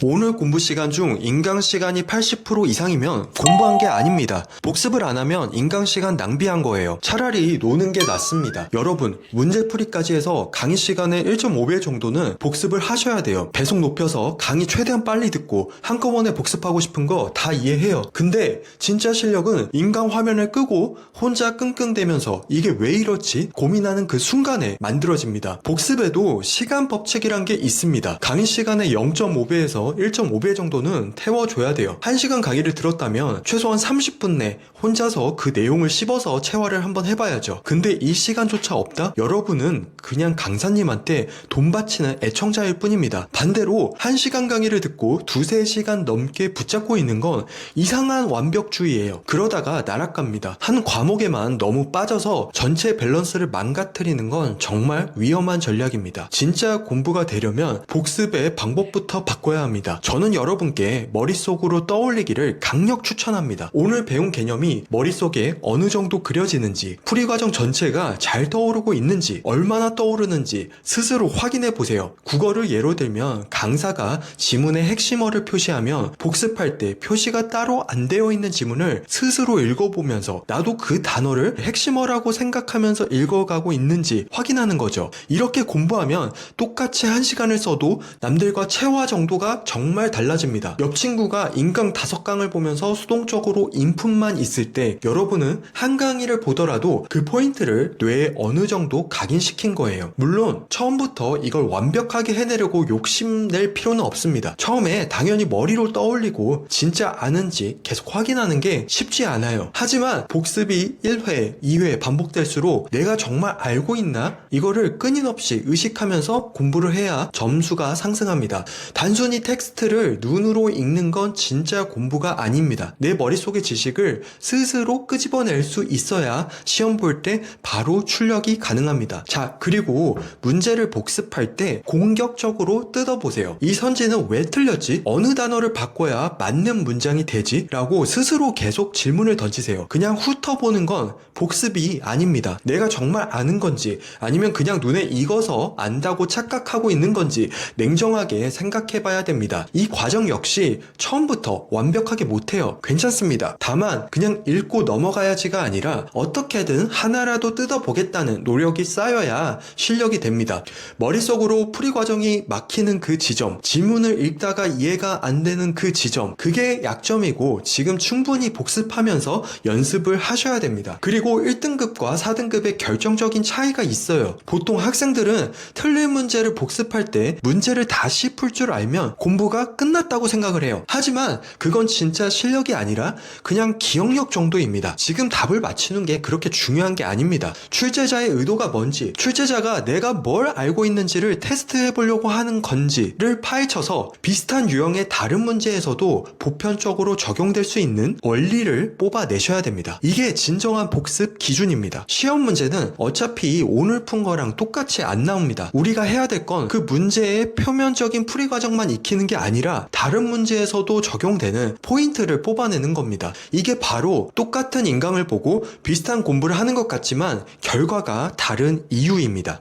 오늘 공부 시간 중 인강 시간이 80% 이상이면 공부한 게 아닙니다. 복습을 안 하면 인강 시간 낭비한 거예요. 차라리 노는 게 낫습니다. 여러분, 문제풀이까지 해서 강의 시간의 1.5배 정도는 복습을 하셔야 돼요. 배속 높여서 강의 최대한 빨리 듣고 한꺼번에 복습하고 싶은 거 다 이해해요. 근데 진짜 실력은 인강 화면을 끄고 혼자 끙끙대면서 이게 왜 이렇지? 고민하는 그 순간에 만들어집니다. 복습에도 시간 법칙이란 게 있습니다. 강의 시간의 0.5배에서 1.5배 정도는 태워줘야 돼요. 1시간 강의를 들었다면 최소한 30분 내 혼자서 그 내용을 씹어서 체화를 한번 해봐야죠. 근데 이 시간조차 없다? 여러분은 그냥 강사님한테 돈 바치는 애청자일 뿐입니다. 반대로 1시간 강의를 듣고 2-3시간 넘게 붙잡고 있는 건 이상한 완벽주의예요. 그러다가 나락갑니다. 한 과목에만 너무 빠져서 전체 밸런스를 망가뜨리는 건 정말 위험한 전략입니다. 진짜 공부가 되려면 복습의 방법부터 바꿔야 합니다. 저는 여러분께 머릿속으로 떠올리기를 강력 추천합니다. 오늘 배운 개념이 머릿속에 어느 정도 그려지는지, 풀이 과정 전체가 잘 떠오르고 있는지, 얼마나 떠오르는지 스스로 확인해 보세요. 국어를 예로 들면 강사가 지문의 핵심어를 표시하면 복습할 때 표시가 따로 안 되어 있는 지문을 스스로 읽어보면서 나도 그 단어를 핵심어라고 생각하면서 읽어가고 있는지 확인하는 거죠. 이렇게 공부하면 똑같이 1시간을 써도 남들과 체화 정도가 정말 달라집니다. 옆 친구가 인강 5강을 보면서 수동적으로 인풋만 있을 때 여러분은 한 강의를 보더라도 그 포인트를 뇌에 어느 정도 각인시킨 거예요. 물론 처음부터 이걸 완벽하게 해내려고 욕심낼 필요는 없습니다. 처음에 당연히 머리로 떠올리고 진짜 아는지 계속 확인하는 게 쉽지 않아요. 하지만 복습이 1회, 2회 반복될수록 내가 정말 알고 있나? 이거를 끊임없이 의식하면서 공부를 해야 점수가 상승합니다. 단순히 텍스트를 눈으로 읽는 건 진짜 공부가 아닙니다. 내 머릿속의 지식을 스스로 끄집어낼 수 있어야 시험 볼 때 바로 출력이 가능합니다. 자, 그리고 문제를 복습할 때 공격적으로 뜯어보세요. 이 선지는 왜 틀렸지? 어느 단어를 바꿔야 맞는 문장이 되지? 라고 스스로 계속 질문을 던지세요. 그냥 훑어보는 건 복습이 아닙니다. 내가 정말 아는 건지 아니면 그냥 눈에 익어서 안다고 착각하고 있는 건지 냉정하게 생각해봐야 됩니다. 이 과정 역시 처음부터 완벽하게 못해요. 괜찮습니다. 다만 그냥 읽고 넘어가야지가 아니라 어떻게든 하나라도 뜯어보겠다는 노력이 쌓여야 실력이 됩니다. 머릿속으로 풀이 과정이 막히는 그 지점, 지문을 읽다가 이해가 안 되는 그 지점, 그게 약점이고 지금 충분히 복습하면서 연습을 하셔야 됩니다. 그리고 1등급과 4등급의 결정적인 차이가 있어요. 보통 학생들은 틀린 문제를 복습할 때 문제를 다시 풀 줄 알면 공부가 끝났다고 생각을 해요. 하지만 그건 진짜 실력이 아니라 그냥 기억력 정도입니다. 지금 답을 맞추는 게 그렇게 중요한 게 아닙니다. 출제자의 의도가 뭔지, 출제자가 내가 뭘 알고 있는지를 테스트해 보려고 하는 건지를 파헤쳐서 비슷한 유형의 다른 문제에서도 보편적으로 적용될 수 있는 원리를 뽑아내셔야 됩니다. 이게 진정한 복습 기준입니다. 시험 문제는 어차피 오늘 푼 거랑 똑같이 안 나옵니다. 우리가 해야 될 건 그 문제의 표면적인 풀이 과정만 익히는 게 아니라 다른 문제에서도 적용되는 포인트를 뽑아내는 겁니다. 이게 바로 똑같은 인강을 보고 비슷한 공부를 하는 것 같지만 결과가 다른 이유입니다.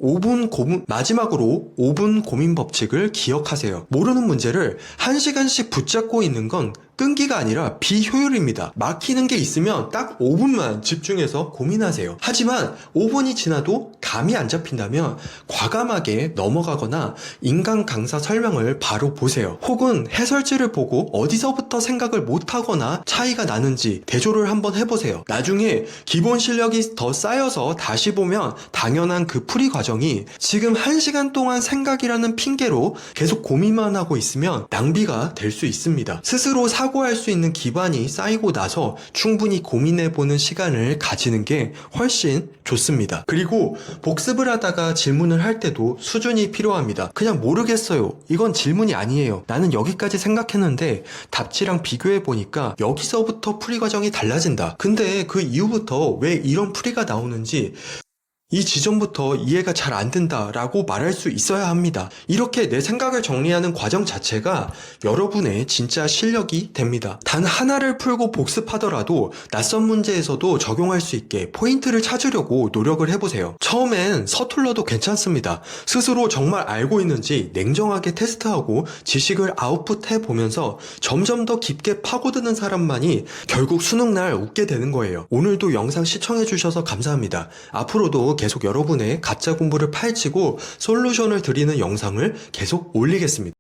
마지막으로 5분 고민 법칙을 기억하세요. 모르는 문제를 1시간씩 붙잡고 있는 건 끈기가 아니라 비효율입니다. 막히는 게 있으면 딱 5분만 집중해서 고민하세요. 하지만 5분이 지나도 감이 안 잡힌다면 과감하게 넘어가거나 인강 강사 설명을 바로 보세요. 혹은 해설지를 보고 어디서부터 생각을 못하거나 차이가 나는지 대조를 한번 해보세요. 나중에 기본 실력이 더 쌓여서 다시 보면 당연한 그 풀이 과정이 지금 1시간 동안 생각이라는 핑계로 계속 고민만 하고 있으면 낭비가 될 수 있습니다. 스스로 사고할 수 있는 기반이 쌓이고 나서 충분히 고민해보는 시간을 가지는 게 훨씬 좋습니다. 그리고 복습을 하다가 질문을 할 때도 수준이 필요합니다. 그냥 모르겠어요. 이건 질문이 아니에요. 나는 여기까지 생각했는데 답지랑 비교해보니까 여기서부터 풀이 과정이 달라진다. 근데 그 이후부터 왜 이런 풀이가 나오는지 이 지점부터 이해가 잘 안 된다라고 말할 수 있어야 합니다. 이렇게 내 생각을 정리하는 과정 자체가 여러분의 진짜 실력이 됩니다. 단 하나를 풀고 복습하더라도 낯선 문제에서도 적용할 수 있게 포인트를 찾으려고 노력을 해보세요. 처음엔 서툴러도 괜찮습니다. 스스로 정말 알고 있는지 냉정하게 테스트하고 지식을 아웃풋해 보면서 점점 더 깊게 파고드는 사람만이 결국 수능날 웃게 되는 거예요. 오늘도 영상 시청해주셔서 감사합니다. 앞으로도 계속 여러분의 가짜 공부를 파헤치고 솔루션을 드리는 영상을 계속 올리겠습니다.